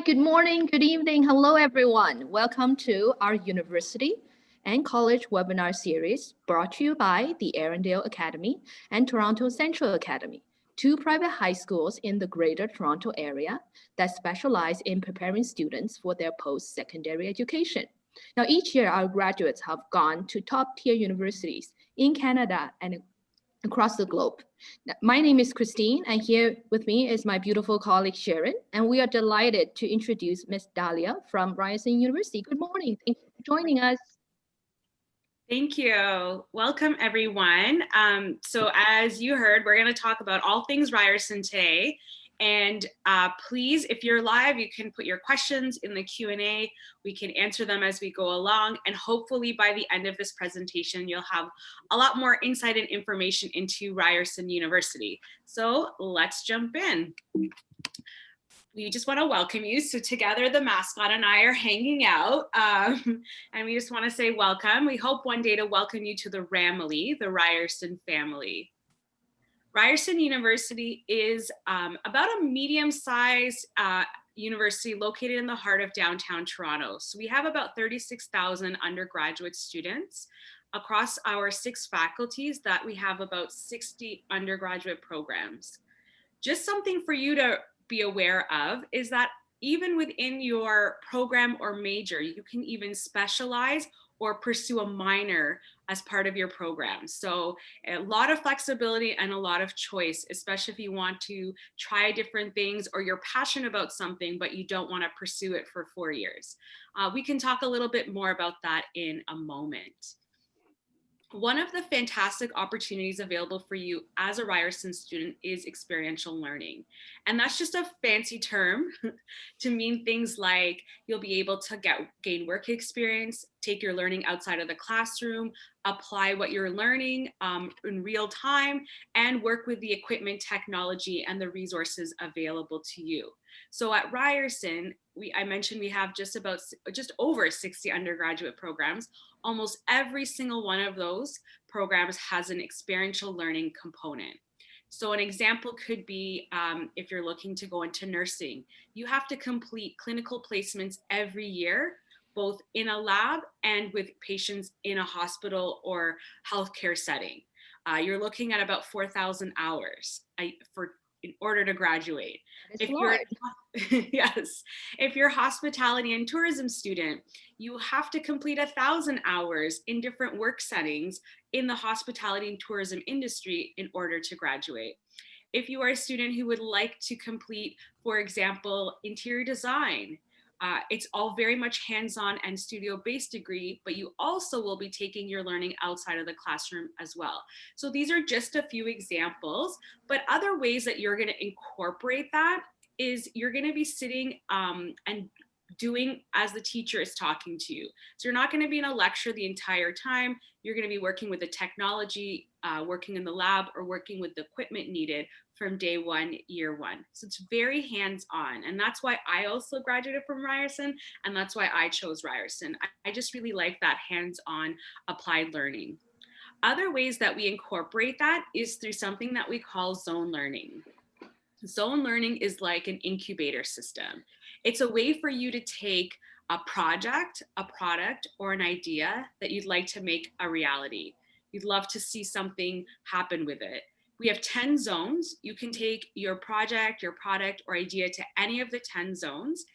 good morning, good evening. Hello, everyone. Welcome to our university and college webinar series brought to you by the Arundel Academy and Toronto Central Academy, two private high schools in the Greater Toronto Area that specialize in preparing students for their post-secondary education. Now, each year, our graduates have gone to top-tier universities in Canada and across the globe. My name is Christine, and here with me is my beautiful colleague Sharon, and we are delighted to introduce Ms. Dahlia from Ryerson University. Good morning. Thank you for joining us. Thank you. Welcome, everyone. So as you heard, we're going to talk about all things Ryerson today. And please, if you're live, you can put your questions in the Q&A. We can answer them as we go along. And hopefully by the end of this presentation, you'll have a lot more insight and information into Ryerson University. So let's jump in. We just want to welcome you. So together, the mascot and I are hanging out, and we just want to say welcome. We hope one day to welcome you to the Ramily, the Ryerson family. Ryerson University is about a medium-sized university located in the heart of downtown Toronto. So we have about 36,000 undergraduate students across our 6 faculties that we have about 60 undergraduate programs. Just something for you to be aware of is that even within your program or major, you can even specialize or pursue a minor as part of your program. So a lot of flexibility and a lot of choice, especially if you want to try different things or you're passionate about something, but you don't want to pursue it for 4 years. We can talk a little bit more about that in a moment. One of the fantastic opportunities available for you as a Ryerson student is experiential learning. And that's just a fancy term to mean things like you'll be able to gain work experience, take your learning outside of the classroom, apply what you're learning in real time, and work with the equipment, technology, and the resources available to you. So at Ryerson, I mentioned we have just over 60 undergraduate programs. Almost every single one of those programs has an experiential learning component. So an example could be if you're looking to go into nursing, you have to complete clinical placements every year, both in a lab and with patients in a hospital or healthcare setting. You're looking at about 4,000 hours in order to graduate. Yes, if you're a hospitality and tourism student, you have to complete 1,000 hours in different work settings in the hospitality and tourism industry in order to graduate. If you are a student who would like to complete, for example, interior design, it's all very much hands-on and studio-based degree, but you also will be taking your learning outside of the classroom as well. So these are just a few examples, but other ways that you're going to incorporate that is you're going to be sitting and doing as the teacher is talking to you. So you're not going to be in a lecture the entire time. You're going to be working with the technology, working in the lab, or working with the equipment needed from day one, year one. So it's very hands-on. And that's why I also graduated from Ryerson, and that's why I chose Ryerson. I just really like that hands-on applied learning. Other ways that we incorporate that is through something that we call zone learning. Zone learning is like an incubator system. It's a way for you to take a project, a product, or an idea that you'd like to make a reality. You'd love to see something happen with it. We have 10 zones. You can take your project, your product, or idea to any of the 10 zones,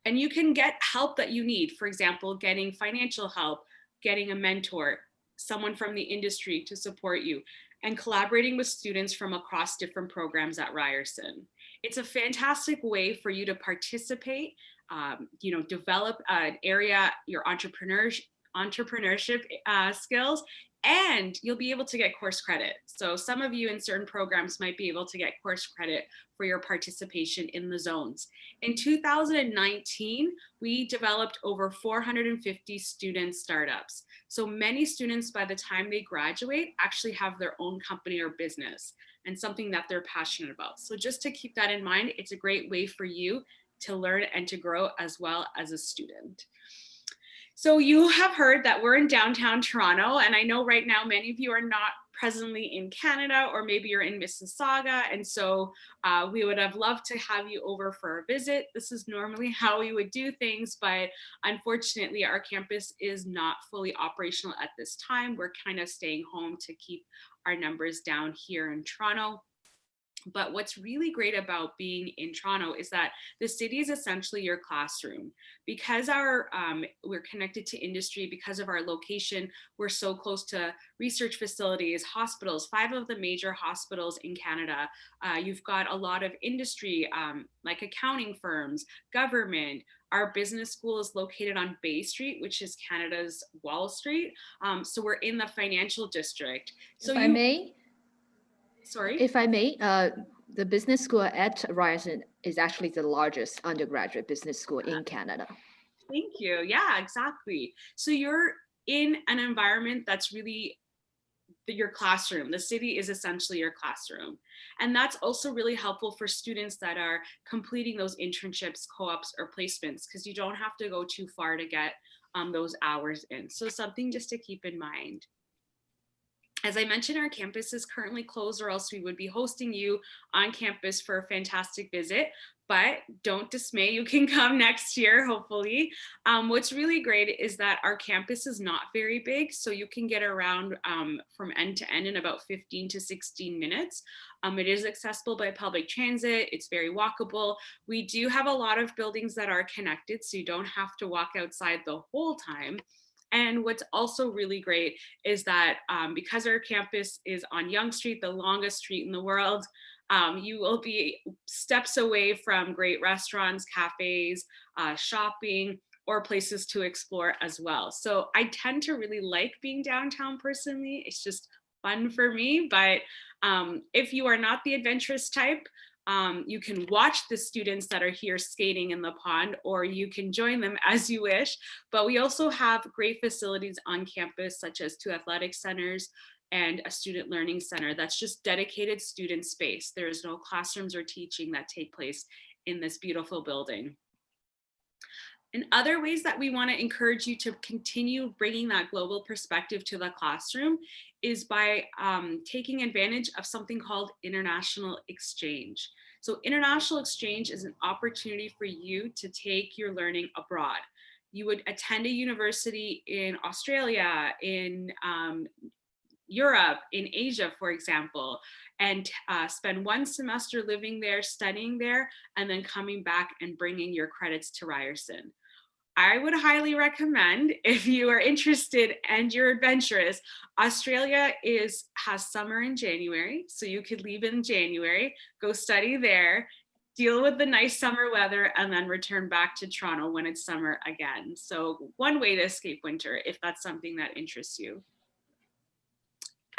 and you can get help that you need. For example, getting financial help, getting a mentor, someone from the industry to support you, and collaborating with students from across different programs at Ryerson. It's a fantastic way for you to participate, develop an area, your entrepreneurship skills, and you'll be able to get course credit. So some of you in certain programs might be able to get course credit for your participation in the zones. In 2019, we developed over 450 student startups. So many students, by the time they graduate, actually have their own company or business and something that they're passionate about. So just to keep that in mind, it's a great way for you to learn and to grow as well as a student. So you have heard that we're in downtown Toronto, and I know right now many of you are not presently in Canada, or maybe you're in Mississauga. And so we would have loved to have you over for a visit. This is normally how we would do things, but unfortunately our campus is not fully operational at this time. We're kind of staying home to keep our numbers down here in Toronto. But what's really great about being in Toronto is that the city is essentially your classroom. Because we're connected to industry, because of our location, we're so close to research facilities, hospitals, 5 of the major hospitals in Canada. You've got a lot of industry, like accounting firms, government. Our business school is located on Bay Street, which is Canada's Wall Street. So we're in the financial district. So If I may, sorry? If I may, the business school at Ryerson is actually the largest undergraduate business school in Canada. Thank you. Yeah, exactly. So you're in an environment that's really your classroom. The city is essentially your classroom. And that's also really helpful for students that are completing those internships, co-ops, or placements, because you don't have to go too far to get those hours in. So something just to keep in mind. As I mentioned, our campus is currently closed, or else we would be hosting you on campus for a fantastic visit. But don't dismay, you can come next year, hopefully. What's really great is that our campus is not very big, so you can get around from end to end in about 15 to 16 minutes. It is accessible by public transit. It's very walkable. We do have a lot of buildings that are connected, so you don't have to walk outside the whole time. And what's also really great is that because our campus is on Yonge Street, the longest street in the world, you will be steps away from great restaurants, cafes, shopping, or places to explore as well. So I tend to really like being downtown personally. It's just fun for me. But if you are not the adventurous type, you can watch the students that are here skating in the pond, or you can join them as you wish. But we also have great facilities on campus, such as 2 athletic centers and a student learning center that's just dedicated student space. There is no classrooms or teaching that take place in this beautiful building. And other ways that we want to encourage you to continue bringing that global perspective to the classroom is by taking advantage of something called international exchange. So international exchange is an opportunity for you to take your learning abroad. You would attend a university in Australia, in Europe, in Asia, for example, and spend 1 semester living there, studying there, and then coming back and bringing your credits to Ryerson. I would highly recommend, if you are interested and you're adventurous, Australia has summer in January, so you could leave in January, go study there, deal with the nice summer weather, and then return back to Toronto when it's summer again. So one way to escape winter, if that's something that interests you.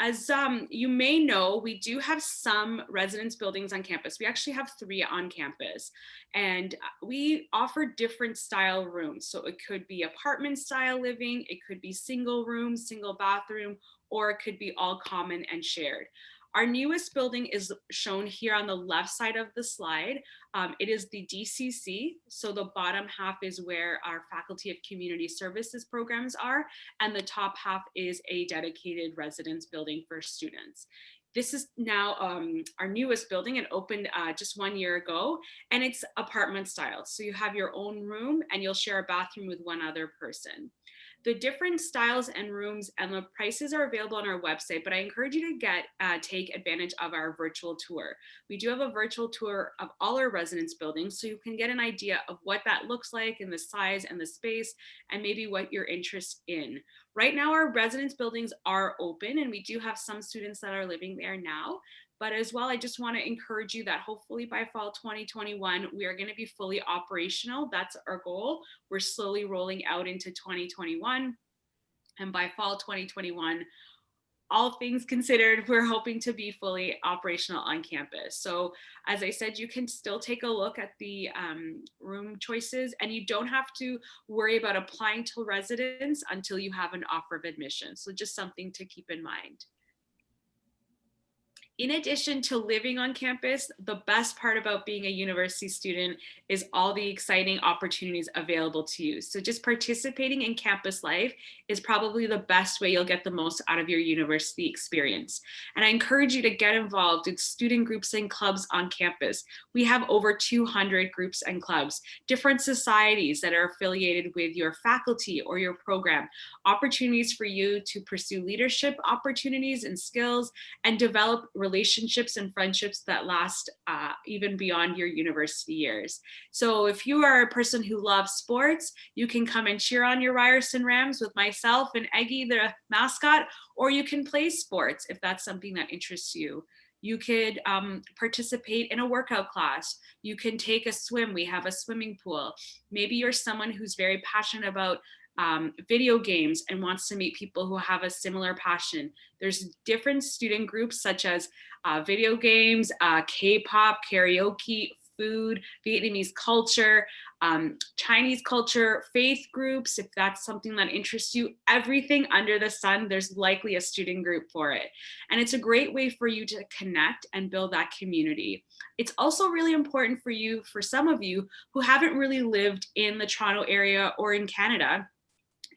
As you may know, we do have some residence buildings on campus. We actually have 3 on campus, and we offer different style rooms. So it could be apartment style living, it could be single room, single bathroom, or it could be all common and shared. Our newest building is shown here on the left side of the slide. It is the DCC. So the bottom half is where our Faculty of Community Services programs are, and the top half is a dedicated residence building for students. This is now our newest building. It opened just 1 year ago, and it's apartment style. So you have your own room and you'll share a bathroom with 1 other person. The different styles and rooms and the prices are available on our website, but I encourage you to take advantage of our virtual tour. We do have a virtual tour of all our residence buildings, so you can get an idea of what that looks like and the size and the space and maybe what you're interested in. Right now, our residence buildings are open, and we do have some students that are living there now. But as well, I just want to encourage you that hopefully by fall 2021, we are going to be fully operational. That's our goal. We're slowly rolling out into 2021. And by fall 2021, all things considered, we're hoping to be fully operational on campus. So as I said, you can still take a look at the room choices, and you don't have to worry about applying to residence until you have an offer of admission. So just something to keep in mind. In addition to living on campus, the best part about being a university student is all the exciting opportunities available to you. So just participating in campus life is probably the best way you'll get the most out of your university experience. And I encourage you to get involved in student groups and clubs on campus. We have over 200 groups and clubs, different societies that are affiliated with your faculty or your program, opportunities for you to pursue leadership opportunities and skills and develop relationships and friendships that last even beyond your university years. So if you are a person who loves sports, you can come and cheer on your Ryerson Rams with myself and Eggy, the mascot, or you can play sports if that's something that interests you. You could participate in a workout class. You can take a swim. We have a swimming pool. Maybe you're someone who's very passionate about video games and wants to meet people who have a similar passion. There's different student groups such as video games, K-pop, karaoke, food, Vietnamese culture, Chinese culture, faith groups, if that's something that interests you. Everything under the sun, there's likely a student group for it. And it's a great way for you to connect and build that community. It's also really important for you, for some of you who haven't really lived in the Toronto area or in Canada,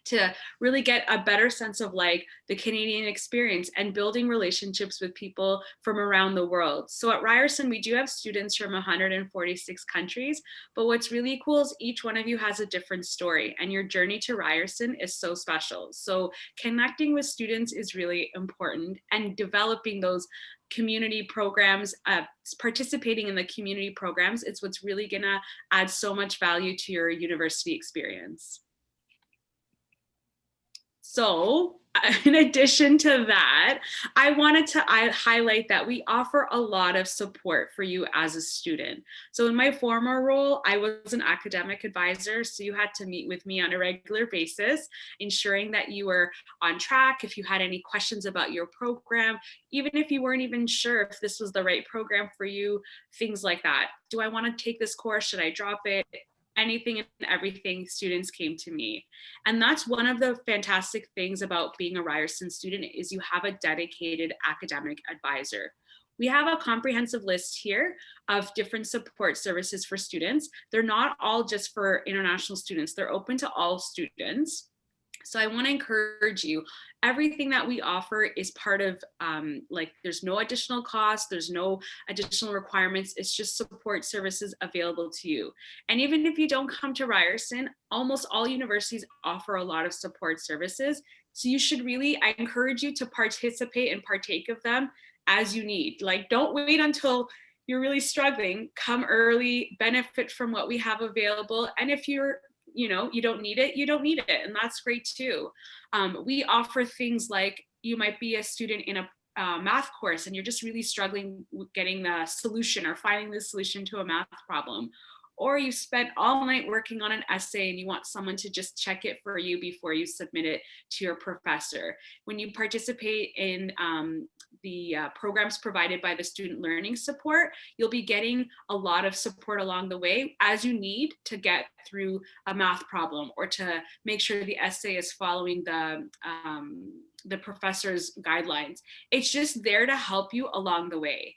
to really get a better sense of like the Canadian experience and building relationships with people from around the world. So at Ryerson, we do have students from 146 countries, but what's really cool is each one of you has a different story and your journey to Ryerson is so special. So connecting with students is really important and developing those community programs, participating in the community programs, it's what's really gonna add so much value to your university experience. So in addition to that, I wanted to highlight that we offer a lot of support for you as a student. So in my former role, I was an academic advisor. So you had to meet with me on a regular basis, ensuring that you were on track. If you had any questions about your program, even if you weren't even sure if this was the right program for you, things like that. Do I want to take this course? Should I drop it? Anything and everything, students came to me. And that's one of the fantastic things about being a Ryerson student is you have a dedicated academic advisor. We have a comprehensive list here of different support services for students. They're not all just for international students. They're open to all students. So I want to encourage you, everything that we offer is part of there's no additional cost, there's no additional requirements, it's just support services available to you. And even if you don't come to Ryerson, almost all universities offer a lot of support services. So you should really, I encourage you to participate and partake of them as you need. Like, don't wait until you're really struggling, come early, benefit from what we have available. And if you don't need it, you don't need it. And that's great too. We offer things like you might be a student in a math course and you're just really struggling with getting the solution or finding the solution to a math problem. Or you spent all night working on an essay and you want someone to just check it for you before you submit it to your professor. When you participate in the programs provided by the student learning support, you'll be getting a lot of support along the way as you need to get through a math problem or to make sure the essay is following the professor's guidelines. It's just there to help you along the way.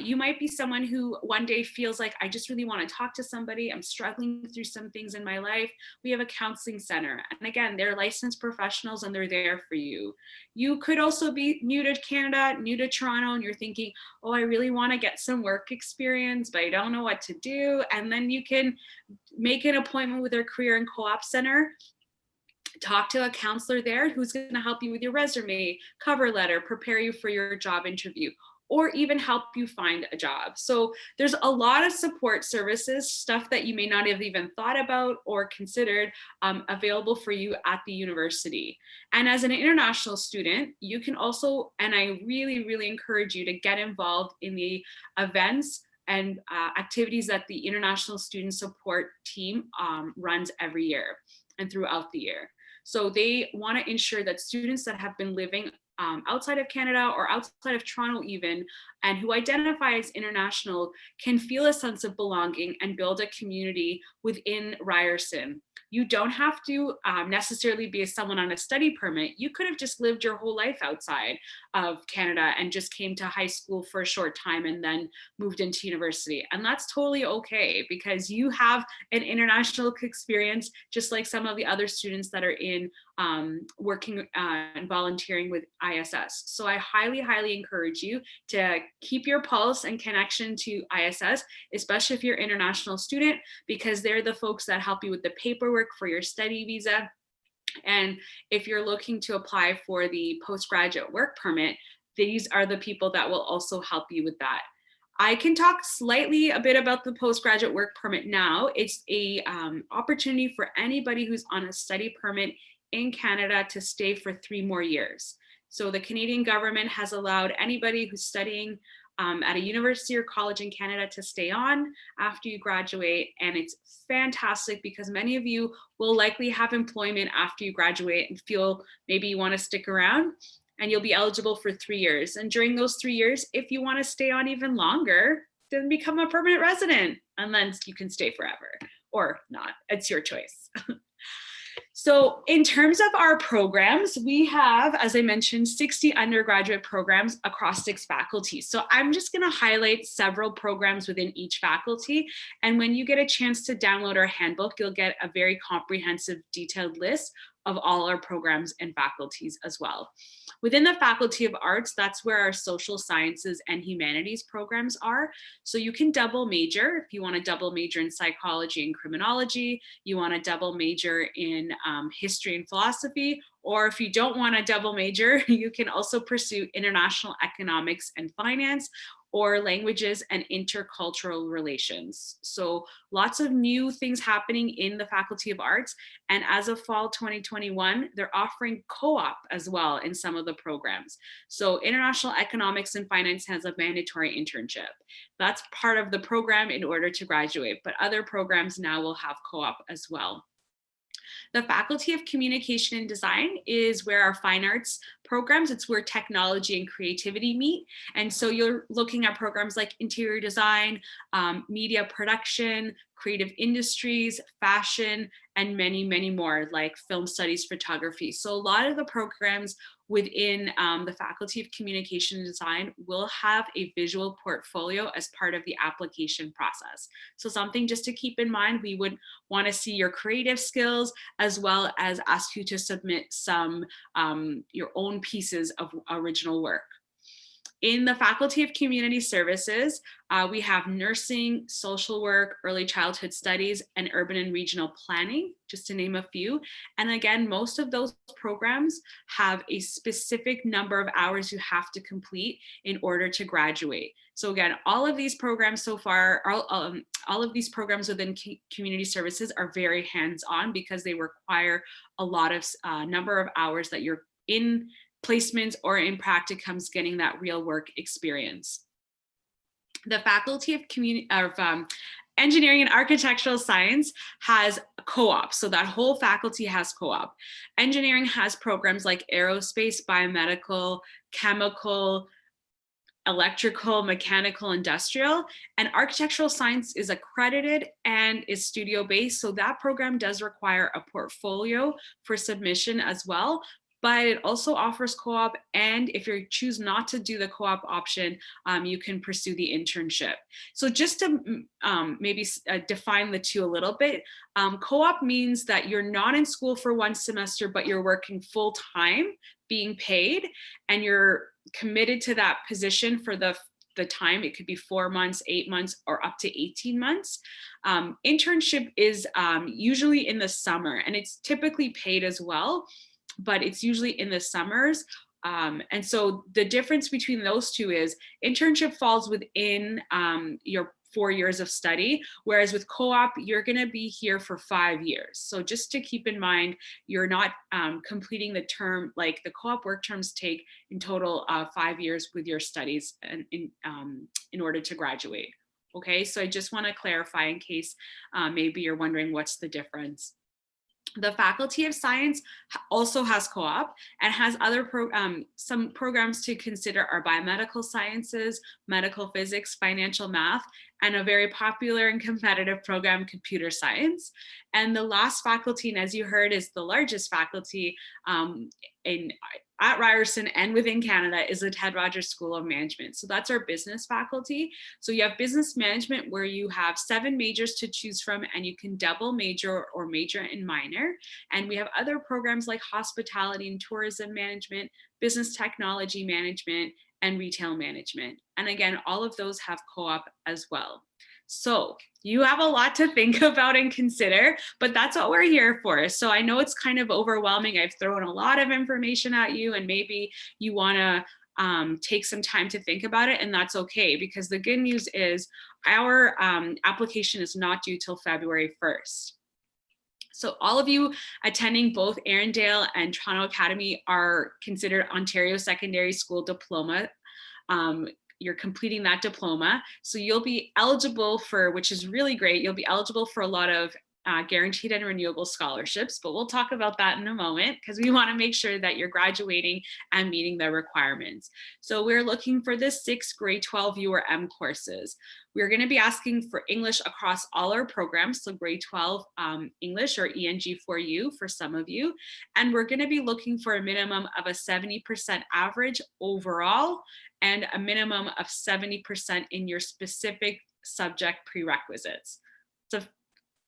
You might be someone who one day feels like, I just really want to talk to somebody. I'm struggling through some things in my life. We have a counseling center. And again, they're licensed professionals and they're there for you. You could also be new to Canada, new to Toronto, and you're thinking, oh, I really want to get some work experience, but I don't know what to do. And then you can make an appointment with their career and co-op center. Talk to a counselor there who's going to help you with your resume, cover letter, prepare you for your job interview, or even help you find a job. So there's a lot of support services, stuff that you may not have even thought about or considered available for you at the university. And as an international student, you can also, and I really, really encourage you to get involved in the events and activities that the International Student Support Team runs every year and throughout the year. So they want to ensure that students that have been living outside of Canada or outside of Toronto even, and who identify as international can feel a sense of belonging and build a community within Ryerson. You don't have to necessarily be someone on a study permit. You could have just lived your whole life outside of Canada and just came to high school for a short time and then moved into university. And that's totally okay, because you have an international experience, just like some of the other students that are in working and volunteering with ISS. So I highly, highly encourage you to keep your pulse and connection to ISS, especially if you're an international student, because they're the folks that help you with the paperwork for your study visa. And if you're looking to apply for the postgraduate work permit, these are the people that will also help you with that. I can talk slightly a bit about the postgraduate work permit now. It's a opportunity for anybody who's on a study permit in Canada to stay for 3 more years. So the Canadian government has allowed anybody who's studying at a university or college in Canada to stay on after you graduate. And it's fantastic because many of you will likely have employment after you graduate and feel maybe you want to stick around, and you'll be eligible for 3 years. And during those 3 years, if you want to stay on even longer, then become a permanent resident, and then you can stay forever or not. It's your choice. So in terms of our programs, we have, as I mentioned, 60 undergraduate programs across 6 faculties. So I'm just going to highlight several programs within each faculty. And when you get a chance to download our handbook, you'll get a very comprehensive, detailed list of all our programs and faculties as well. Within the Faculty of Arts, that's where our social sciences and humanities programs are. So you can double major if you want to double major in psychology and criminology, you want to double major in history and philosophy, or if you don't want to double major, you can also pursue international economics and finance, or languages and intercultural relations. So lots of new things happening in the Faculty of Arts. And as of fall 2021, they're offering co-op as well in some of the programs. So international economics and finance has a mandatory internship. That's part of the program in order to graduate, but other programs now will have co-op as well. The Faculty of Communication and Design is where our fine arts programs, it's where technology and creativity meet. And so you're looking at programs like interior design, media production, creative industries, fashion, and many, many more, like film studies, photography. So a lot of the programs within the Faculty of Communication and Design will have a visual portfolio as part of the application process. So something just to keep in mind, we would want to see your creative skills, as well as ask you to submit some your own pieces of original work. In the Faculty of Community Services, we have nursing, social work, early childhood studies, and urban and regional planning, just to name a few. And again, most of those programs have a specific number of hours you have to complete in order to graduate. So again, all of these programs so far, all of these programs within community services are very hands-on because they require a lot of number of hours that you're in placements or in practicums getting that real work experience. The Faculty of Engineering and Architectural Science has co-op, so that whole faculty has co-op. Engineering has programs like aerospace, biomedical, chemical, electrical, mechanical, industrial, and architectural science is accredited and is studio-based, so that program does require a portfolio for submission as well. But it also offers co-op, and if you choose not to do the co-op option, you can pursue the internship. So just to maybe define the two a little bit, co-op means that you're not in school for 1 semester, but you're working full-time, being paid, and you're committed to that position for the time. It could be 4 months, 8 months, or up to 18 months. Internship is usually in the summer, and it's typically paid as well, but it's usually in the summers. And so the difference between those two is internship falls within your 4 years of study, whereas with co-op, you're gonna be here for 5 years. So just to keep in mind, you're not completing the term, like the co-op work terms take in total 5 years with your studies and in order to graduate. Okay, so I just wanna clarify in case maybe you're wondering what's the difference. The Faculty of Science also has co-op and has other some programs to consider are biomedical sciences, medical physics, financial math, and a very popular and competitive program, computer science. And the last faculty, and as you heard, is the largest faculty at Ryerson and within Canada, is the Ted Rogers School of Management. So that's our business faculty. So you have business management where you have 7 majors to choose from, and you can double major or major and minor. And we have other programs like hospitality and tourism management, business technology management, and retail management. And again, all of those have co-op as well. So you have a lot to think about and consider, but that's what we're here for. So I know it's kind of overwhelming. I've thrown a lot of information at you, and maybe you want to take some time to think about it, and that's okay, because the good news is our application is not due till February 1st. So all of you attending both Arundel and Toronto Academy are considered Ontario Secondary School Diploma. You're completing that diploma. So you'll be eligible for, which is really great, you'll be eligible for a lot of guaranteed and renewable scholarships, but we'll talk about that in a moment because we want to make sure that you're graduating and meeting the requirements. So we're looking for the 6 grade 12 U or M courses. We're going to be asking for English across all our programs, so grade 12 English or ENG4U for some of you. And we're going to be looking for a minimum of a 70% average overall and a minimum of 70% in your specific subject prerequisites. It's a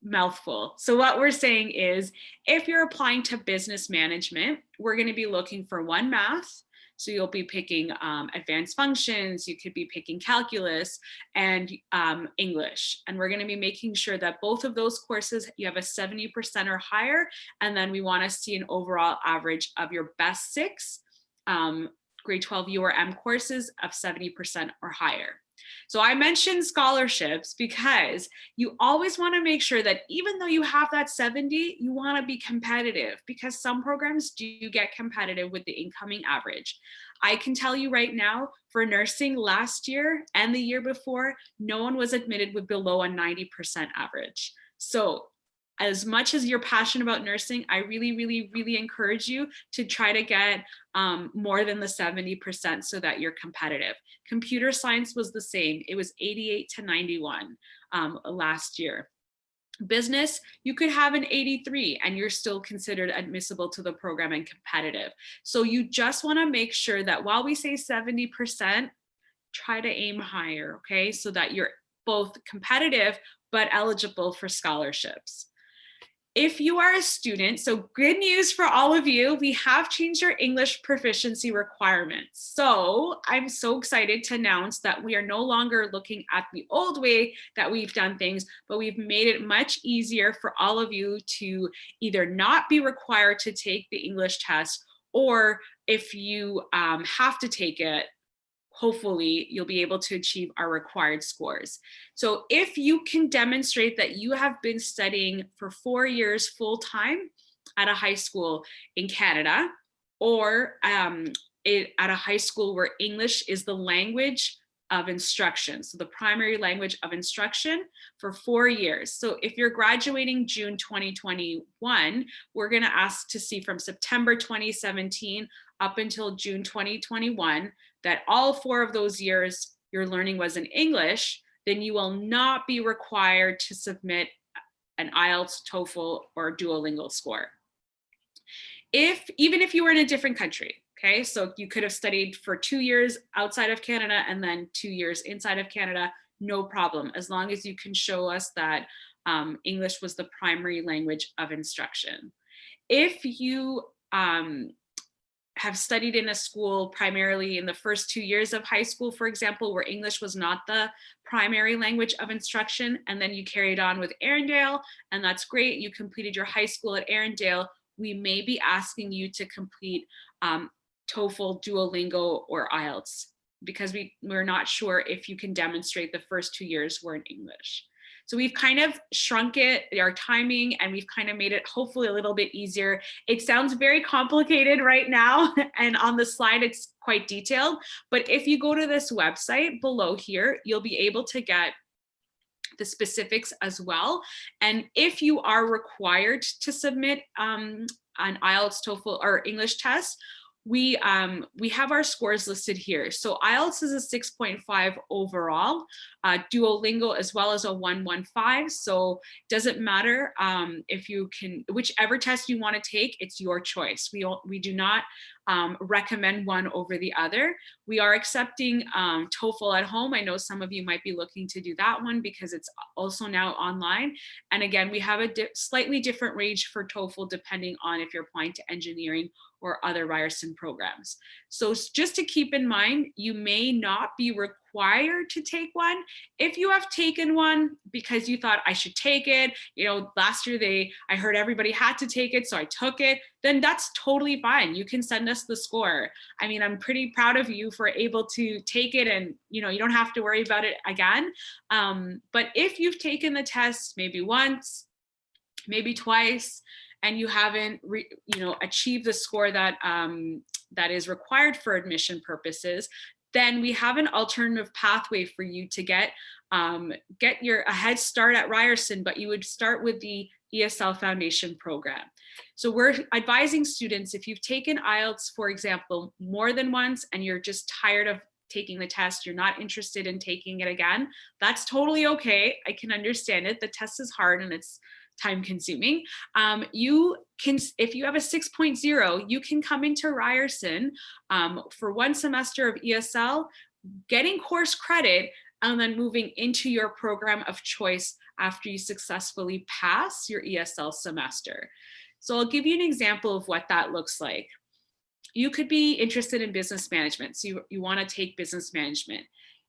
mouthful. So what we're saying is, if you're applying to business management, we're going to be looking for 1 math. So you'll be picking advanced functions, you could be picking calculus and English. And we're going to be making sure that both of those courses, you have a 70% or higher. And then we want to see an overall average of your best 6 grade 12 U or M courses of 70% or higher. So I mentioned scholarships because you always want to make sure that even though you have that 70, you want to be competitive, because some programs do get competitive with the incoming average. I can tell you right now, for nursing last year and the year before, no one was admitted with below a 90% average. So as much as you're passionate about nursing, I really, really, really encourage you to try to get more than the 70% so that you're competitive. Computer science was the same. It was 88 to 91 last year. Business, you could have an 83 and you're still considered admissible to the program and competitive. So you just want to make sure that while we say 70%, try to aim higher, okay? So that you're both competitive but eligible for scholarships. If you are a student, so good news for all of you, we have changed our English proficiency requirements. So I'm so excited to announce that we are no longer looking at the old way that we've done things, but we've made it much easier for all of you to either not be required to take the English test, or if you have to take it, hopefully you'll be able to achieve our required scores. So if you can demonstrate that you have been studying for 4 years full-time at a high school in Canada, or at a high school where English is the language of instruction, so the primary language of instruction for 4 years. So if you're graduating June 2021, we're going to ask to see from September 2017 up until June 2021 that all 4 of those years your learning was in English, then you will not be required to submit an IELTS, TOEFL, or Duolingo score. Even if you were in a different country, okay? So you could have studied for 2 years outside of Canada and then 2 years inside of Canada, no problem, as long as you can show us that English was the primary language of instruction. If you have studied in a school primarily in the first 2 years of high school, for example, where English was not the primary language of instruction, and then you carried on with Arundel, and that's great, you completed your high school at Arundel, we may be asking you to complete TOEFL, Duolingo, or IELTS, because we're not sure if you can demonstrate the first 2 years were in English. So we've kind of shrunk it, our timing, and we've kind of made it hopefully a little bit easier. It sounds very complicated right now, and on the slide it's quite detailed, but if you go to this website below here, you'll be able to get the specifics as well. And if you are required to submit an IELTS, TOEFL, or English test, we have our scores listed here. So IELTS is a 6.5 overall, Duolingo as well as a 115. So doesn't matter if you can, whichever test you want to take, it's your choice. We do not recommend one over the other. We are accepting TOEFL at home. I know some of you might be looking to do that one because it's also now online. And again, we have a slightly different range for TOEFL depending on if you're applying to engineering or other Ryerson programs. So just to keep in mind, you may not be required to take one. If you have taken one because you thought I should take it, last year I heard everybody had to take it, so I took it, then that's totally fine. You can send us the score. I mean, I'm pretty proud of you for able to take it, and you don't have to worry about it again. But if you've taken the test maybe once, maybe twice, and you haven't achieved the score that that is required for admission purposes, then we have an alternative pathway for you to get a head start at Ryerson, but you would start with the ESL Foundation program. So we're advising students, if you've taken IELTS, for example, more than once and you're just tired of taking the test, you're not interested in taking it again, that's totally okay. I can understand it. The test is hard and it's time consuming. You can, if you have a 6.0, you can come into Ryerson for one semester of ESL, getting course credit, and then moving into your program of choice after you successfully pass your ESL semester. So I'll give you an example of what that looks like. You could be interested in business management. So you want to take business management.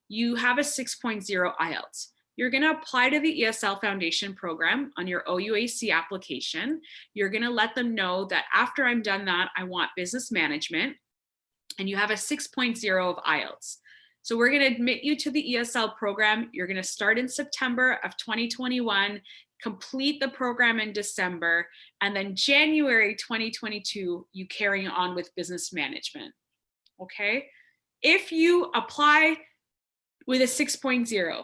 You have a 6.0 IELTS. You're going to apply to the ESL Foundation program on your OUAC application. You're going to let them know that after I'm done that, I want business management, and you have a 6.0 of IELTS. So we're going to admit you to the ESL program. You're going to start in September of 2021, complete the program in December, and then January 2022, you carry on with business management. Okay? If you apply with a 6.0,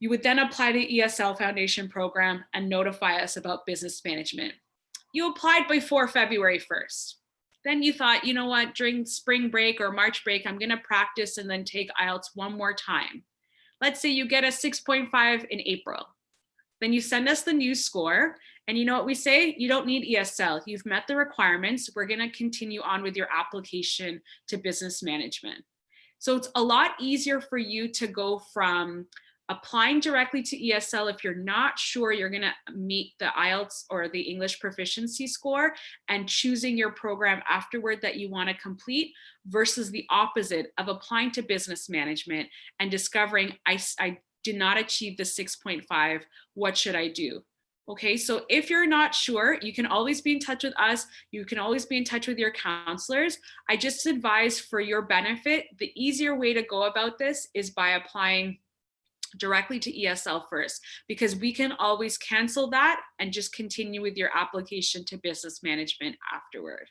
you would then apply to ESL Foundation program and notify us about business management. You applied before February 1st. Then you thought, you know what, during spring break or March break, I'm going to practice and then take IELTS one more time. Let's say you get a 6.5 in April. Then you send us the new score. And you know what we say? You don't need ESL. You've met the requirements. We're going to continue on with your application to business management. So it's a lot easier for you to go from applying directly to ESL if you're not sure you're going to meet the IELTS or the English proficiency score, and choosing your program afterward that you want to complete, versus the opposite of applying to business management and discovering I did not achieve the 6.5. What should I do? Okay, so if you're not sure, you can always be in touch with us. You can always be in touch with your counselors. I just advise, for your benefit, the easier way to go about this is by applying directly to ESL first, because we can always cancel that and just continue with your application to business management afterward.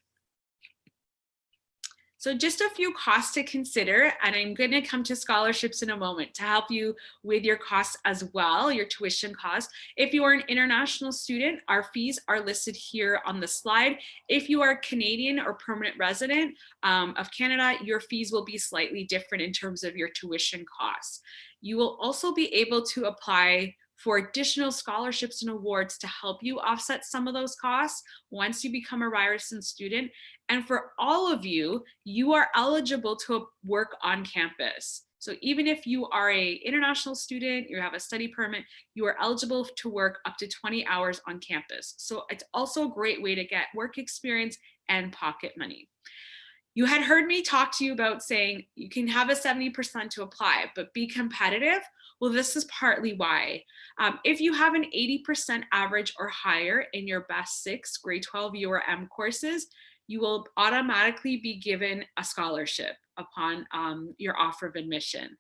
So just a few costs to consider, and I'm going to come to scholarships in a moment to help you with your costs as well, your tuition costs. If you are an international student, our fees are listed here on the slide. If you are Canadian or permanent resident of Canada, your fees will be slightly different in terms of your tuition costs. You will also be able to apply for additional scholarships and awards to help you offset some of those costs once you become a Ryerson student. And for all of you, you are eligible to work on campus. So even if you are an international student, you have a study permit, you are eligible to work up to 20 hours on campus. So it's also a great way to get work experience and pocket money. You had heard me talk to you about saying you can have a 70% to apply, but be competitive. Well, this is partly why. If you have an 80% average or higher in your best 6 grade 12 URM courses, you will automatically be given a scholarship upon your offer of admission.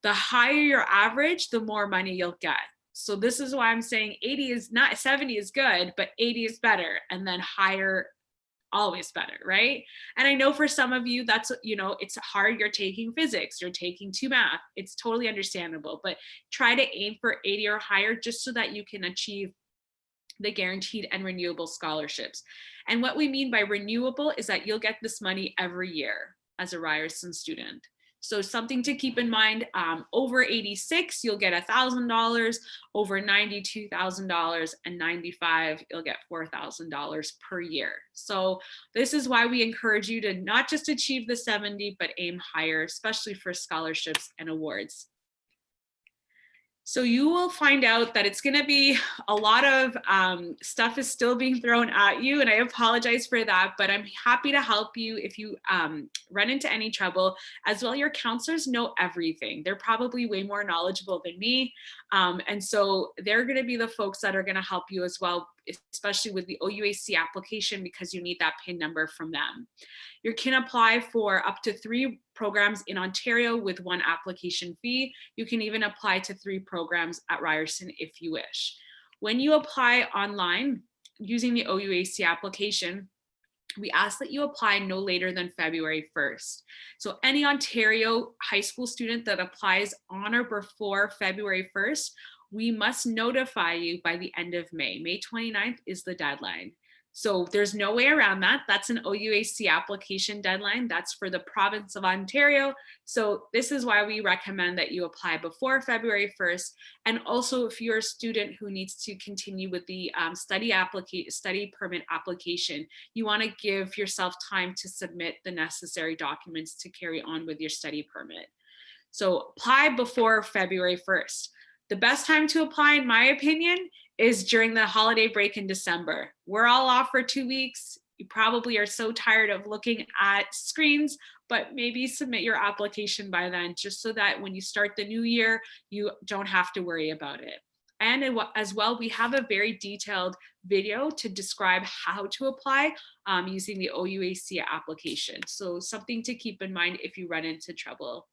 The higher your average, the more money you'll get. So this is why I'm saying 80 is not, 70 is good, but 80 is better. And then higher always better, right? And I know for some of you, that's, you know, it's hard. You're taking physics, you're taking 2 math. It's totally understandable, but try to aim for 80 or higher just so that you can achieve the guaranteed and renewable scholarships. And what we mean by renewable is that you'll get this money every year as a Ryerson student. So something to keep in mind, over 86, you'll get $1,000, over $92,000 and 95, you'll get $4,000 per year. So this is why we encourage you to not just achieve the 70, but aim higher, especially for scholarships and awards. So you will find out that it's going to be a lot of stuff is still being thrown at you, and I apologize for that, but I'm happy to help you if you run into any trouble. As well, your counselors know everything. They're probably way more knowledgeable than me, and so they're going to be the folks that are going to help you as well, especially with the OUAC application, because you need that PIN number from them. You can apply for up to 3 programs in Ontario with 1 application fee. You can even apply to 3 programs at Ryerson if you wish. When you apply online using the OUAC application, we ask that you apply no later than February 1st. So any Ontario high school student that applies on or before February 1st, we must notify you by the end of May. May 29th is the deadline. So there's no way around that. That's an OUAC application deadline. That's for the province of Ontario. So this is why we recommend that you apply before February 1st. And also if you're a student who needs to continue with the study permit application, you want to give yourself time to submit the necessary documents to carry on with your study permit. So apply before February 1st. The best time to apply, in my opinion, is during the holiday break in December. We're all off for 2 weeks. You probably are so tired of looking at screens, but maybe submit your application by then, just so that when you start the new year, you don't have to worry about it. And as well, we have a very detailed video to describe how to apply using the OUAC application. So something to keep in mind if you run into trouble.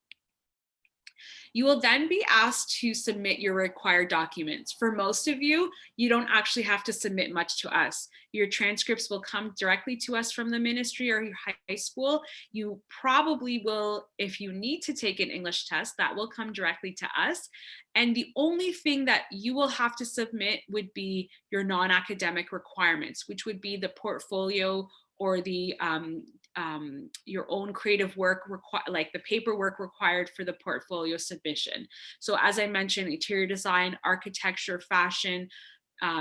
You will then be asked to submit your required documents. For most of you, you don't actually have to submit much to us. Your transcripts will come directly to us from the ministry or your high school. You probably will, if you need to take an English test, that will come directly to us. And the only thing that you will have to submit would be your non-academic requirements, which would be the portfolio or the your own creative work, like the paperwork required for the portfolio submission. So as I mentioned, interior design, architecture, fashion,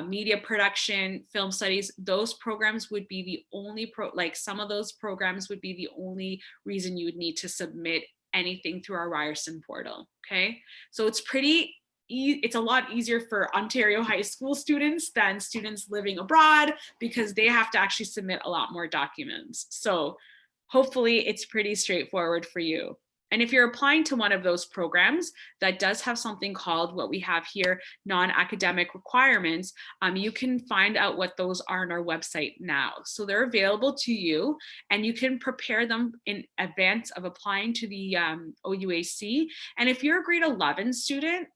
media production, film studies, those programs would be the only some of those programs would be the only reason you would need to submit anything through our Ryerson portal. Okay, so it's a lot easier for Ontario high school students than students living abroad, because they have to actually submit a lot more documents. So hopefully it's pretty straightforward for you. And if you're applying to one of those programs that does have something called, what we have here, non-academic requirements, you can find out what those are on our website now. So they're available to you, and you can prepare them in advance of applying to the OUAC. And if you're a grade 11 student,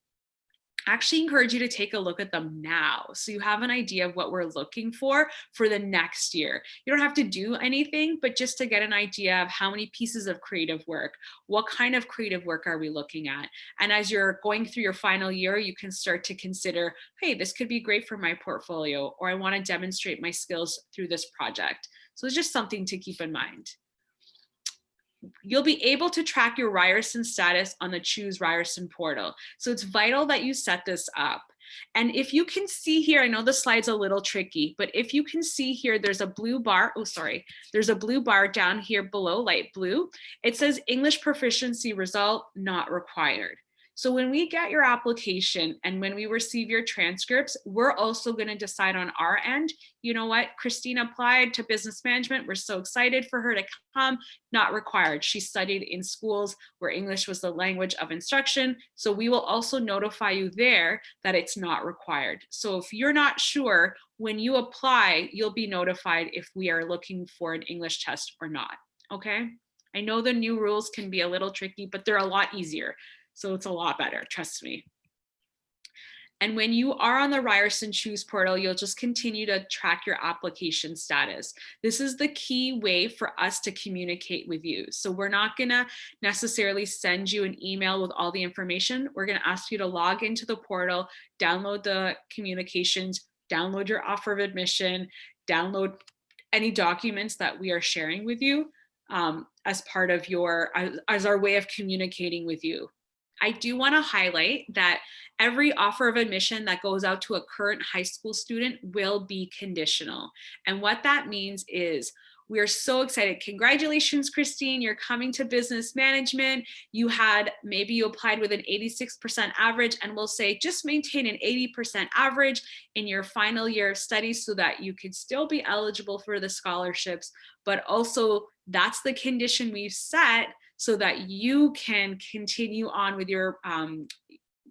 I actually encourage you to take a look at them now, so you have an idea of what we're looking for the next year. You don't have to do anything, but just to get an idea of how many pieces of creative work, what kind of creative work are we looking at? And as you're going through your final year, you can start to consider, hey, this could be great for my portfolio, or I want to demonstrate my skills through this project. So it's just something to keep in mind. You'll be able to track your Ryerson status on the Choose Ryerson portal. So it's vital that you set this up. And if you can see here, I know the slide's a little tricky, but if you can see here, there's a blue bar. Oh, sorry. There's a blue bar down here below, light blue. It says English proficiency result not required. So when we get your application and when we receive your transcripts, we're also going to decide on our end, you know what, Christina applied to business management. We're so excited for her to come. Not required. She studied in schools where English was the language of instruction. So we will also notify you there that it's not required. So if you're not sure, when you apply, you'll be notified if we are looking for an English test or not. Okay. I know the new rules can be a little tricky, but they're a lot easier. So it's a lot better, trust me. And when you are on the Ryerson Choose portal, you'll just continue to track your application status. This is the key way for us to communicate with you. So we're not gonna necessarily send you an email with all the information. We're gonna ask you to log into the portal, download the communications, download your offer of admission, download any documents that we are sharing with you as part of as our way of communicating with you. I do want to highlight that every offer of admission that goes out to a current high school student will be conditional. And what that means is we are so excited. Congratulations, Christine, you're coming to business management. Maybe you applied with an 86% average, and we'll say just maintain an 80% average in your final year of studies so that you could still be eligible for the scholarships. But also that's the condition we've set so that you can continue on with your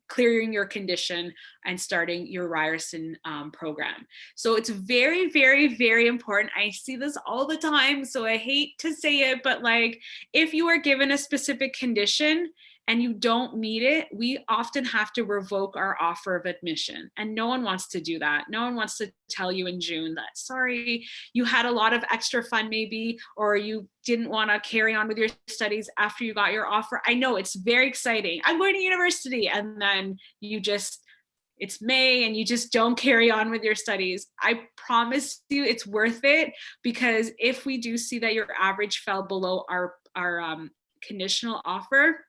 clearing your condition and starting your Ryerson program. So it's very, very, very important. I see this all the time, so I hate to say it, but like if you are given a specific condition and you don't meet it, we often have to revoke our offer of admission. And no one wants to do that. No one wants to tell you in June that, sorry, you had a lot of extra fun maybe, or you didn't want to carry on with your studies after you got your offer. I know it's very exciting. I'm going to university. And then it's May and you just don't carry on with your studies. I promise you it's worth it, because if we do see that your average fell below our conditional offer,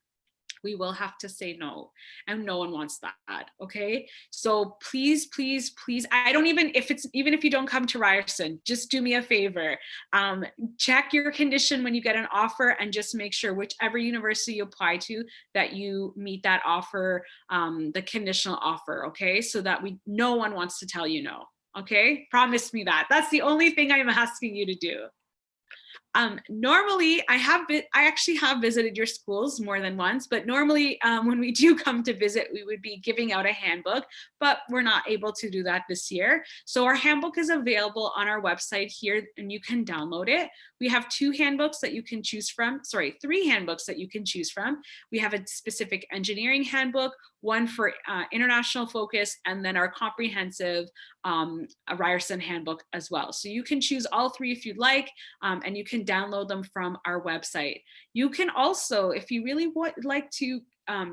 we will have to say no, and no one wants that. Okay, so please, please, please, even if you don't come to Ryerson, just do me a favor, check your condition when you get an offer, and just make sure whichever university you apply to that you meet that offer, the conditional offer. Okay, so that no one wants to tell you no. Okay, promise me that. That's the only thing I'm asking you to do. Normally, I actually have visited your schools more than once, but normally when we do come to visit, we would be giving out a handbook, but we're not able to do that this year. So our handbook is available on our website here, and you can download it. We have three handbooks that you can choose from. We have a specific engineering handbook, one for international focus, and then our comprehensive Ryerson handbook as well. So you can choose all three if you'd like, and you can download them from our website. You can also, if you really would like to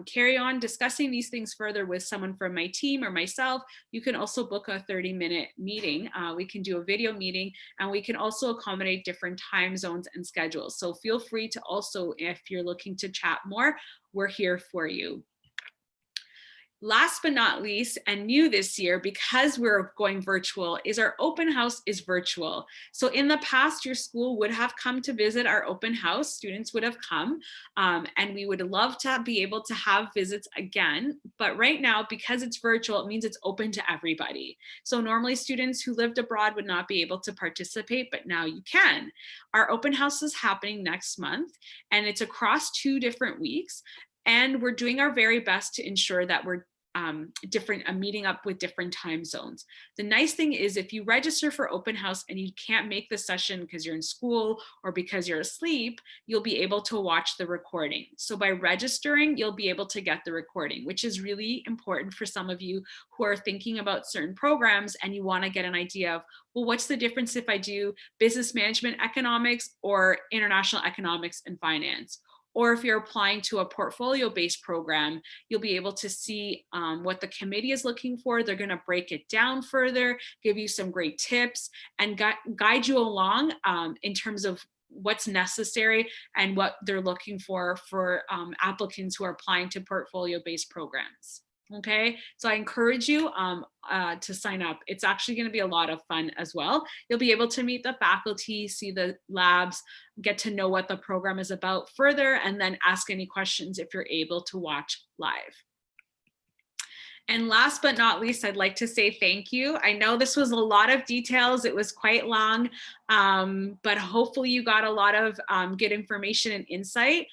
carry on discussing these things further with someone from my team or myself, you can also book a 30-minute meeting. We can do a video meeting, and we can also accommodate different time zones and schedules. So feel free to also, if you're looking to chat more, we're here for you. Last but not least, and new this year, because we're going virtual, is our open house is virtual. So in the past, your school would have come to visit our open house. Students would have come, and we would love to be able to have visits again. But right now, because it's virtual, it means it's open to everybody. So normally students who lived abroad would not be able to participate, but now you can. Our open house is happening next month, and it's across 2 different weeks. And we're doing our very best to ensure that we're meeting up with different time zones. The nice thing is, if you register for open house and you can't make the session because you're in school or because you're asleep, you'll be able to watch the recording. So by registering, you'll be able to get the recording, which is really important for some of you who are thinking about certain programs and you want to get an idea of, well, what's the difference if I do business management economics or international economics and finance? Or if you're applying to a portfolio-based program, you'll be able to see what the committee is looking for. They're going to break it down further, give you some great tips, and guide you along in terms of what's necessary and what they're looking for applicants who are applying to portfolio-based programs. Okay, so I encourage you to sign up. It's actually going to be a lot of fun as well. You'll be able to meet the faculty, see the labs, get to know what the program is about further, and then ask any questions if you're able to watch live. And last but not least, I'd like to say thank you. I know this was a lot of details. It was quite long, but hopefully you got a lot of good information and insight.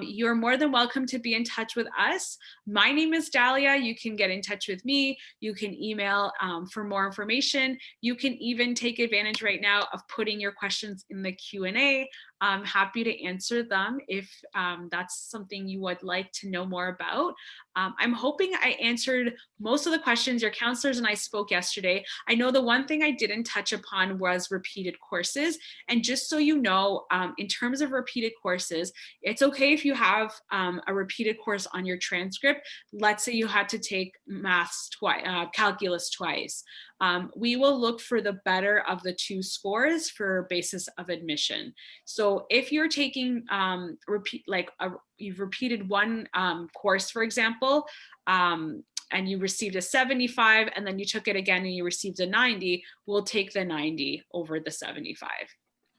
You're more than welcome to be in touch with us. My name is Dahlia. You can get in touch with me. You can email for more information. You can even take advantage right now of putting your questions in the Q&A. I'm happy to answer them if that's something you would like to know more about. I'm hoping I answered most of the questions. Your counselors and I spoke yesterday. I know the one thing I didn't touch upon was repeated courses. And just so you know, in terms of repeated courses, it's okay if you have a repeated course on your transcript. Let's say you had to take maths twice, calculus twice. We will look for the better of the two scores for basis of admission. So if you're taking you've repeated one course, for example, and you received a 75, and then you took it again and you received a 90, we'll take the 90 over the 75.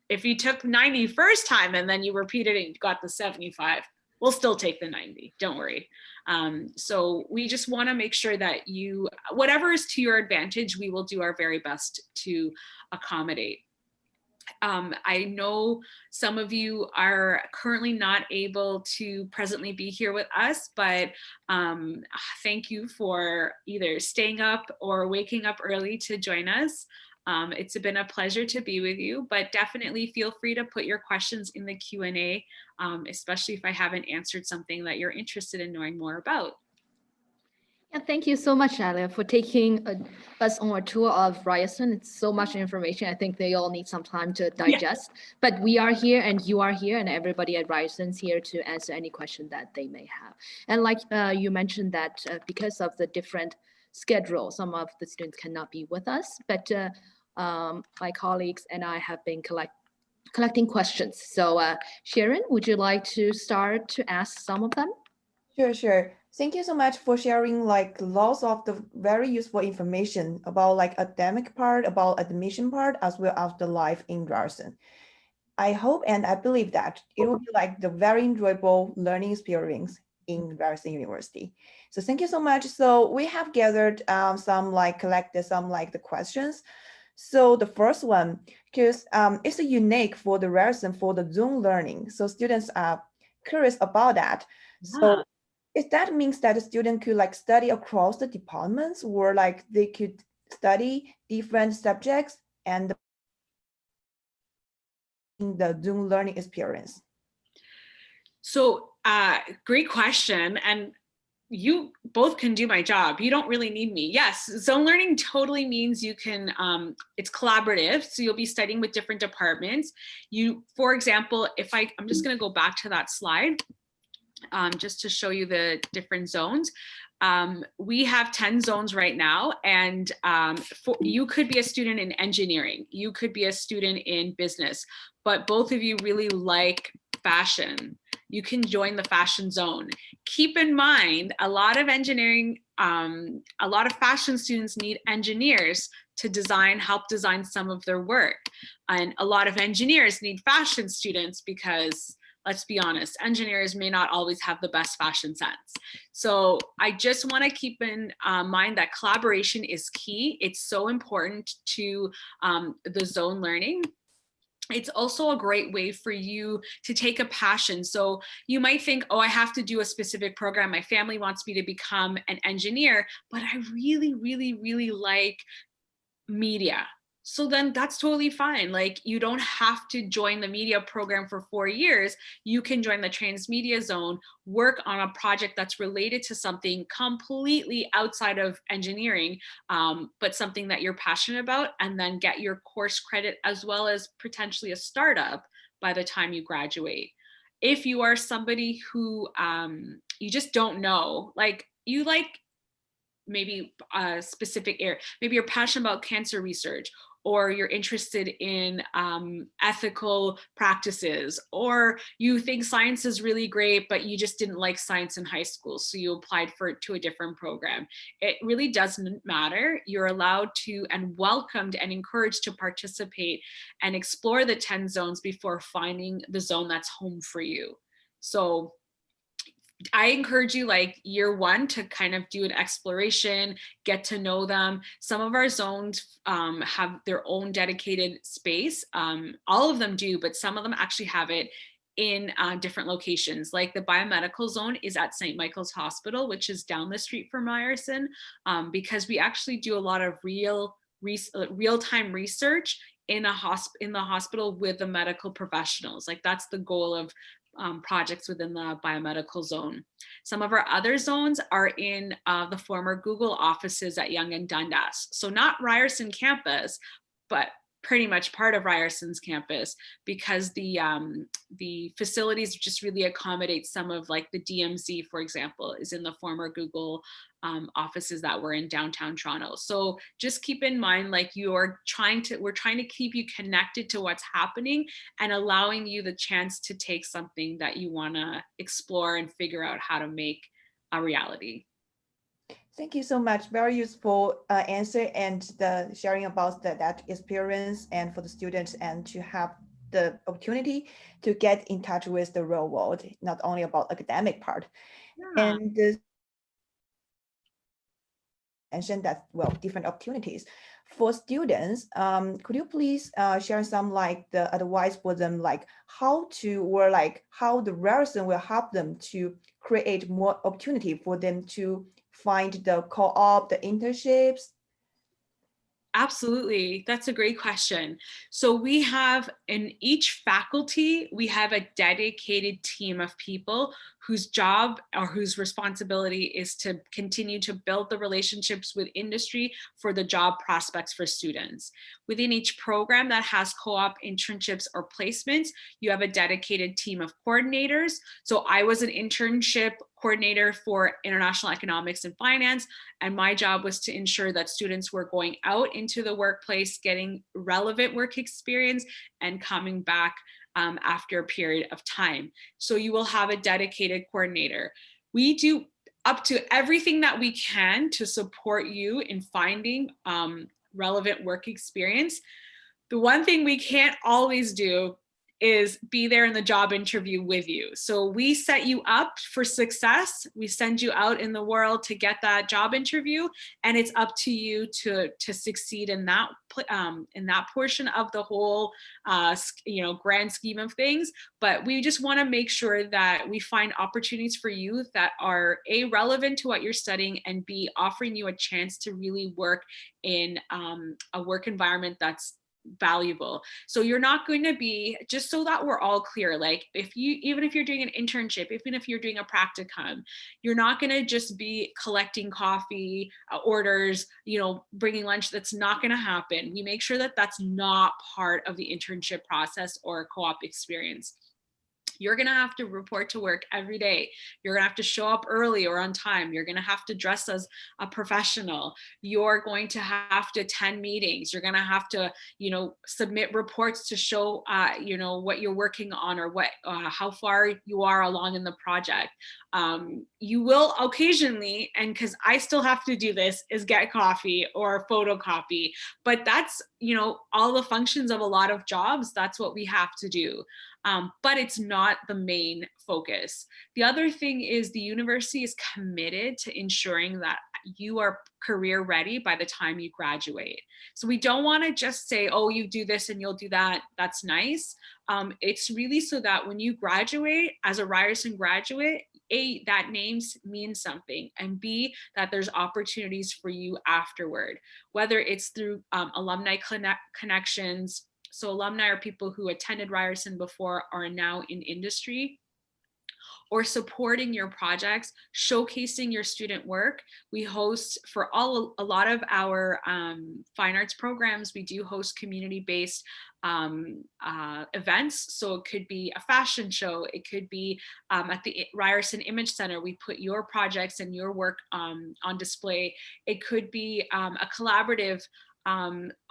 If you took 90 first time and then you repeated it and got the 75, we'll still take the 90, don't worry. So we just wanna make sure that you, whatever is to your advantage, we will do our very best to accommodate. I know some of you are currently not able to presently be here with us, but thank you for either staying up or waking up early to join us. It's been a pleasure to be with you, but definitely feel free to put your questions in the Q&A, especially if I haven't answered something that you're interested in knowing more about. Yeah, thank you so much, Alia, for taking us on a tour of Ryerson. It's so much information. I think they all need some time to digest. Yeah. But we are here and you are here and everybody at Ryerson's here to answer any question that they may have. And like you mentioned that because of the different schedule, some of the students cannot be with us, but my colleagues and I have been collecting questions. So Sharon, would you like to start to ask some of them? Sure. Thank you so much for sharing like lots of the very useful information about like academic part, about admission part, as well as the life in Ryerson. I hope and I believe that it will be like the very enjoyable learning experience in Ryerson University. So thank you so much. So we have gathered collected some the questions. So the first one, because it's unique for the Ryerson for the Zoom learning. So students are curious about that. Yeah. So if that means that a student could like study across the departments, or like they could study different subjects and in the Zoom learning experience? So great question. And you both can do my job. You don't really need me. Yes, zone learning totally means you can, it's collaborative. So you'll be studying with different departments. For example, I'm just gonna go back to that slide. Just to show you the different zones. We have 10 zones right now, and you could be a student in engineering, you could be a student in business, but both of you really like fashion. You can join the fashion zone. Keep in mind, a lot of engineering, a lot of fashion students need engineers to help design some of their work. And a lot of engineers need fashion students because, let's be honest, engineers may not always have the best fashion sense. So I just want to keep in mind that collaboration is key. It's so important to the zone learning. It's also a great way for you to take a passion. So you might think, oh, I have to do a specific program. My family wants me to become an engineer, but I really, really, really like media. So then that's totally fine. Like, you don't have to join the media program for 4 years. You can join the transmedia zone, work on a project that's related to something completely outside of engineering, but something that you're passionate about, and then get your course credit as well as potentially a startup by the time you graduate. If you are somebody who you just don't know, like you like maybe a specific area, maybe you're passionate about cancer research, or you're interested in ethical practices, or you think science is really great, but you just didn't like science in high school, so you applied to a different program. It really doesn't matter. You're allowed to and welcomed and encouraged to participate and explore the 10 zones before finding the zone that's home for you. So I encourage you, like year one, to kind of do an exploration, get to know them. Some of our zones have their own dedicated space. All of them do, but some of them actually have it in different locations. Like the biomedical zone is at St. Michael's Hospital, which is down the street from Ryerson, because we actually do a lot of real-time research in the hospital with the medical professionals. Like that's the goal of projects within the biomedical zone. Some of our other zones are in the former Google offices at Yonge and Dundas. So not Ryerson campus, but pretty much part of Ryerson's campus, because the facilities just really accommodate some of, like the DMZ, for example, is in the former Google offices that were in downtown Toronto. So just keep in mind, like we're trying to keep you connected to what's happening and allowing you the chance to take something that you want to explore and figure out how to make a reality. Thank you so much. Very useful answer, and the sharing about that experience, and for the students and to have the opportunity to get in touch with the real world, not only about academic part. Yeah. And mentioned that, well, different opportunities for students. Could you please share some like the advice for them, like how to, or like how the Ryerson will help them to create more opportunity for them to find the co-op, the internships? Absolutely. That's a great question. So we have in each faculty, we have a dedicated team of people whose job or whose responsibility is to continue to build the relationships with industry for the job prospects for students. Within each program that has co-op internships or placements, you have a dedicated team of coordinators. So I was an internship coordinator for international economics and finance, and my job was to ensure that students were going out into the workplace, getting relevant work experience, and coming back after a period of time. So you will have a dedicated coordinator. We do up to everything that we can to support you in finding relevant work experience. The one thing we can't always do is be there in the job interview with you. So we set you up for success. We send you out in the world to get that job interview, and it's up to you to succeed in that portion of the whole grand scheme of things. But we just want to make sure that we find opportunities for you that are A, relevant to what you're studying, and B, offering you a chance to really work in a work environment that's valuable. So you're not going to be, just so that we're all clear, like even if you're doing an internship, even if you're doing a practicum, you're not going to just be collecting coffee orders, bringing lunch. That's not going to happen. We make sure that that's not part of the internship process or co-op experience. You're going to have to report to work every day. You're going to have to show up early or on time. You're going to have to dress as a professional. You're going to have to attend meetings. You're going to have to, submit reports to show, what you're working on, or how far you are along in the project. You will occasionally, and because I still have to do this, is get coffee or photocopy. But that's, all the functions of a lot of jobs. That's what we have to do. But it's not the main focus. The other thing is the university is committed to ensuring that you are career ready by the time you graduate. So we don't want to just say, oh, you do this and you'll do that. That's nice. It's really so that when you graduate as a Ryerson graduate, A, that name means something, and B, that there's opportunities for you afterward, whether it's through alumni connections. So alumni are people who attended Ryerson before, are now in industry, or supporting your projects, showcasing your student work. We host for a lot of our fine arts programs, we do host community-based events. So it could be a fashion show, it could be at the Ryerson Image Center, we put your projects and your work on display. It could be a collaborative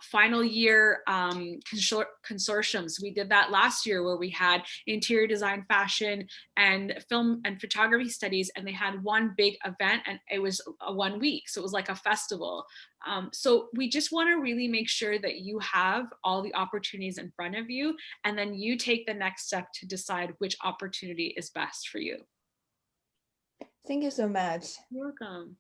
final year consortiums. We did that last year where we had interior design, fashion, and film and photography studies, and they had one big event, and it was a 1 week. So it was like a festival. So we just want to really make sure that you have all the opportunities in front of you, and then you take the next step to decide which opportunity is best for you. Thank you so much. You're welcome.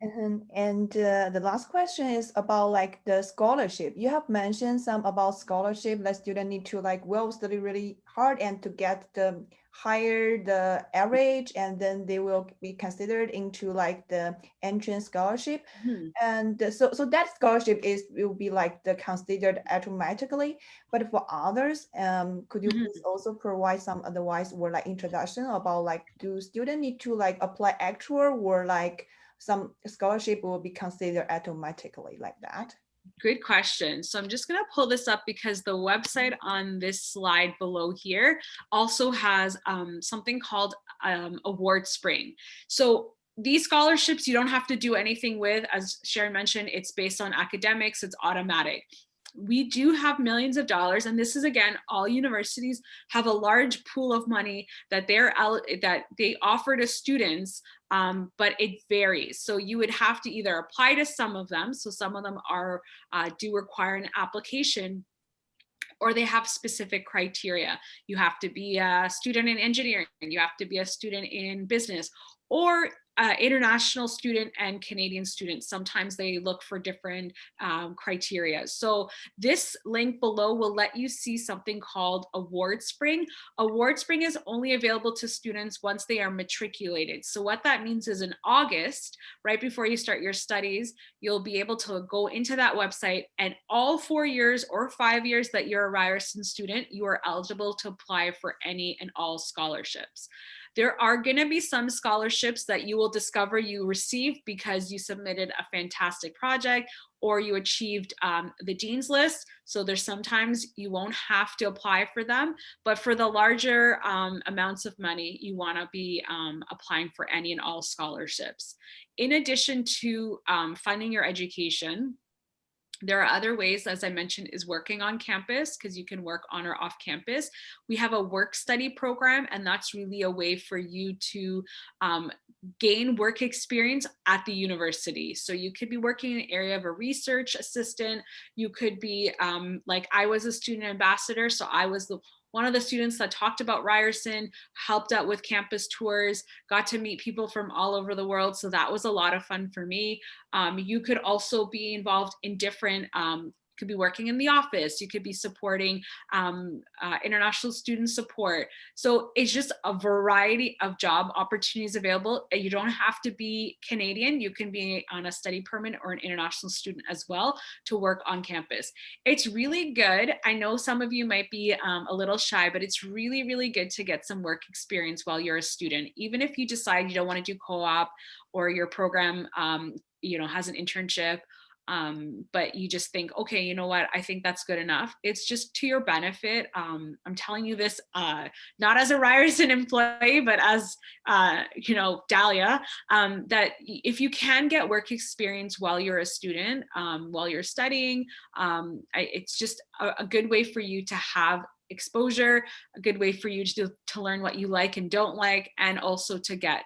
And the last question is about like the scholarship. You have mentioned some about scholarship that students need to like study really hard and to get the higher the average, and then they will be considered into like the entrance scholarship. Mhm. And so that scholarship will be like the considered automatically. But for others, could you Mhm. please also provide some advice or like introduction about like, do students need to like apply actual, or like some scholarship will be considered automatically like that? Good question. So I'm just going to pull this up because the website on this slide below here also has something called Award Spring. So these scholarships you don't have to do anything with. As Sharon mentioned, it's based on academics, it's automatic. We do have millions of dollars, and this is, again, all universities have a large pool of money that they offer to students, but it varies. So you would have to either apply to some of them. So some of them are do require an application, or they have specific criteria. You have to be a student in engineering, you have to be a student in business, or international student and Canadian students. Sometimes they look for different criteria. So this link below will let you see something called Award Spring. Award Spring is only available to students once they are matriculated. So what that means is in August, right before you start your studies, you'll be able to go into that website, and all 4 years or 5 years that you're a Ryerson student, you are eligible to apply for any and all scholarships. There are going to be some scholarships that you will discover you received because you submitted a fantastic project or you achieved the dean's list. So there's sometimes you won't have to apply for them, but for the larger amounts of money, you want to be applying for any and all scholarships. In addition to funding your education, there are other ways, as I mentioned, is working on campus, because you can work on or off campus. We have a work study program, and that's really a way for you to gain work experience at the university. So you could be working in the area of a research assistant. You could be like I was a student ambassador, so I was one of the students that talked about Ryerson, helped out with campus tours, got to meet people from all over the world. So that was a lot of fun for me. You could also be involved in different could be working in the office, you could be supporting international student support. So it's just a variety of job opportunities available. You don't have to be Canadian, you can be on a study permit or an international student as well to work on campus. It's really good. I know some of you might be a little shy, but it's really, really good to get some work experience while you're a student. Even if you decide you don't want to do co-op, or your program has an internship, but you just think, okay, you know what, I think that's good enough. It's just to your benefit. I'm telling you this not as a Ryerson employee, but as Dahlia, that if you can get work experience while you're a student, while you're studying, it's just a good way for you to have exposure, a good way for you to learn what you like and don't like, and also to get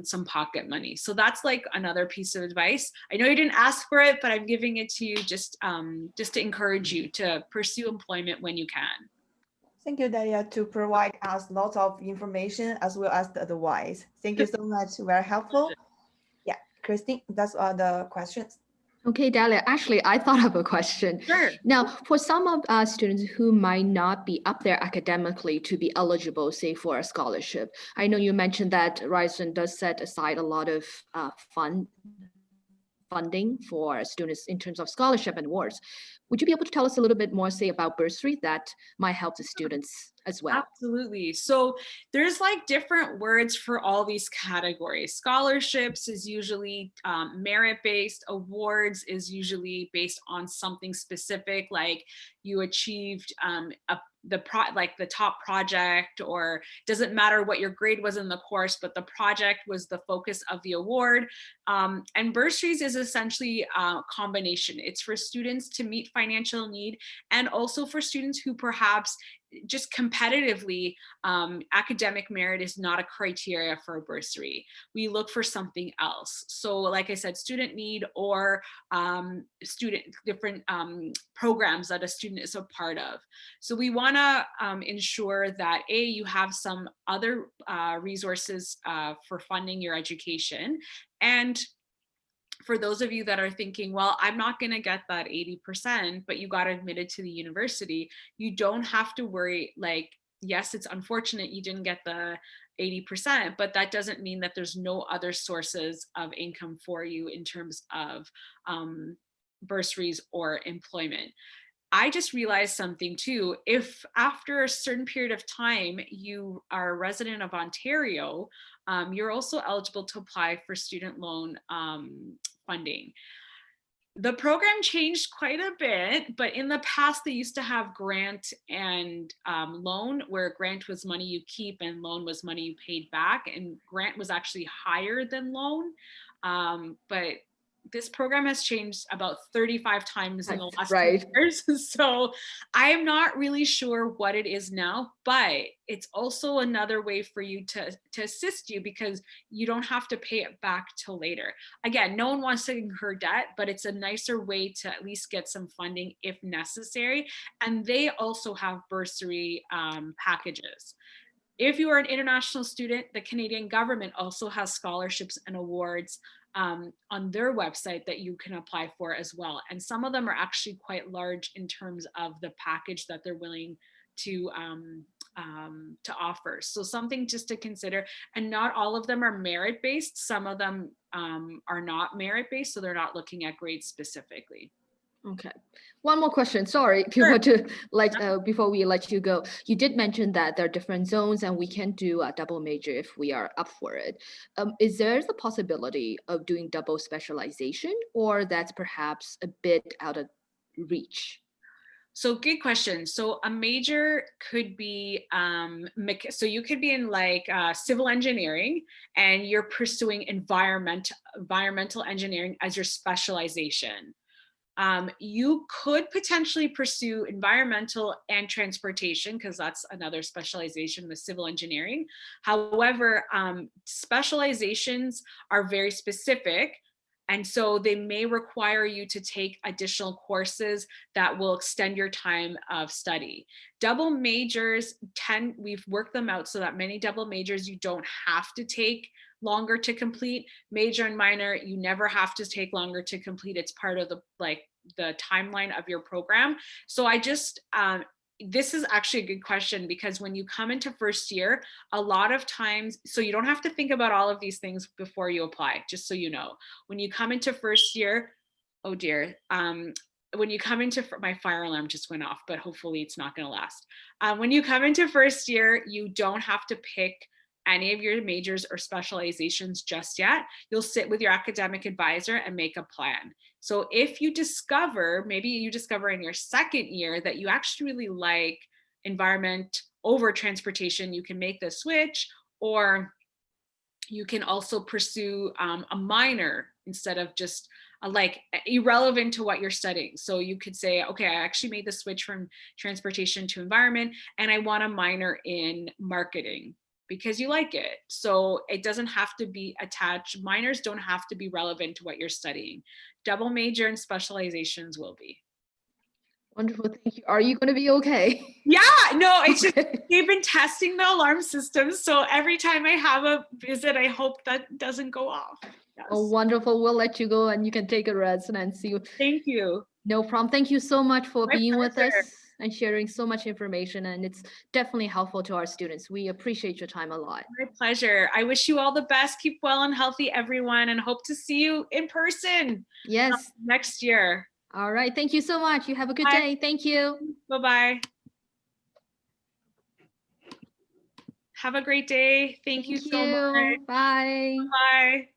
some pocket money. So that's like another piece of advice. I know you didn't ask for it, but I'm giving it to you just to encourage you to pursue employment when you can. Thank you, Dalia, to provide us lots of information as well as the advice. Thank you so much. Very helpful. Yeah, Christine, that's all the questions. Okay, Dalia, actually, I thought of a question. Sure. Now, for some of our students who might not be up there academically to be eligible, say, for a scholarship, I know you mentioned that Ryerson does set aside a lot of funding for students in terms of scholarship and awards. Would you be able to tell us a little bit more, say, about bursary that might help the students as well? Absolutely. So there's like different words for all these categories. Scholarships is usually merit-based. Awards is usually based on something specific, like you achieved the top project, or doesn't matter what your grade was in the course, but the project was the focus of the award. And bursaries is essentially a combination. It's for students to meet financial need, and also for students who perhaps just competitively, academic merit is not a criteria for a bursary. We look for something else. So like I said, student need, or different programs that a student is a part of. So we want to ensure that you have some other resources for funding your education. And for those of you that are thinking, well, I'm not going to get that 80%, but you got admitted to the university, you don't have to worry. Like, yes, it's unfortunate you didn't get the 80%, but that doesn't mean that there's no other sources of income for you in terms of bursaries or employment. I just realized something too. If after a certain period of time you are a resident of Ontario, you're also eligible to apply for student loan funding. The program changed quite a bit, but in the past they used to have grant and loan, where grant was money you keep and loan was money you paid back, and grant was actually higher than loan. But this program has changed about 35 times in the last 2 years. So I'm not really sure what it is now, but it's also another way for you to assist you, because you don't have to pay it back till later. Again, no one wants to incur debt, but it's a nicer way to at least get some funding if necessary. And they also have bursary packages. If you are an international student, the Canadian government also has scholarships and awards on their website that you can apply for as well. And some of them are actually quite large in terms of the package that they're willing to offer. So something just to consider. And not all of them are merit-based. Some of them are not merit-based, so they're not looking at grades specifically. Okay. One more question. Sorry, Sure. Before we let you go, you did mention that there are different zones and we can do a double major if we are up for it. Is there the possibility of doing double specialization, or that's perhaps a bit out of reach? So good question. So a major could be, so you could be in like civil engineering and you're pursuing environmental engineering as your specialization. You could potentially pursue environmental and transportation, because that's another specialization with civil engineering. However, specializations are very specific, and so they may require you to take additional courses that will extend your time of study. Double majors we've worked them out so that many double majors you don't have to take longer to complete. Major and minor, you never have to take longer to complete. It's part of the timeline of your program. So I just, this is actually a good question, because when you come into first year, a lot of times, so you don't have to think about all of these things before you apply, just so you know. When you come into first year, oh dear, when you come into, my fire alarm just went off, but hopefully it's not going to last. When you come into first year, you don't have to pick any of your majors or specializations just yet. You'll sit with your academic advisor and make a plan. So if you discover, maybe you discover in your second year that you actually really like environment over transportation, you can make the switch, or you can also pursue a minor instead of just like irrelevant to what you're studying. So you could say, okay, I actually made the switch from transportation to environment and I want a minor in marketing, because you like it. So it doesn't have to be attached. Minors don't have to be relevant to what you're studying. Double major and specializations will be. Wonderful, thank you. Are you going to be okay? Yeah, no, it's just, they've been testing the alarm system. So every time I have a visit, I hope that doesn't go off. Yes. Oh, wonderful. We'll let you go and you can take a rest and see you. Thank you. No problem. Thank you so much for My being pleasure. with us and sharing so much information. And it's definitely helpful to our students. We appreciate your time a lot. My pleasure. I wish you all the best. Keep well and healthy, everyone, and hope to see you in person. Yes. Next year. All right. Thank you so much. You have a good day. Thank you. Bye-bye. Have a great day. Thank you so much. Bye. Bye.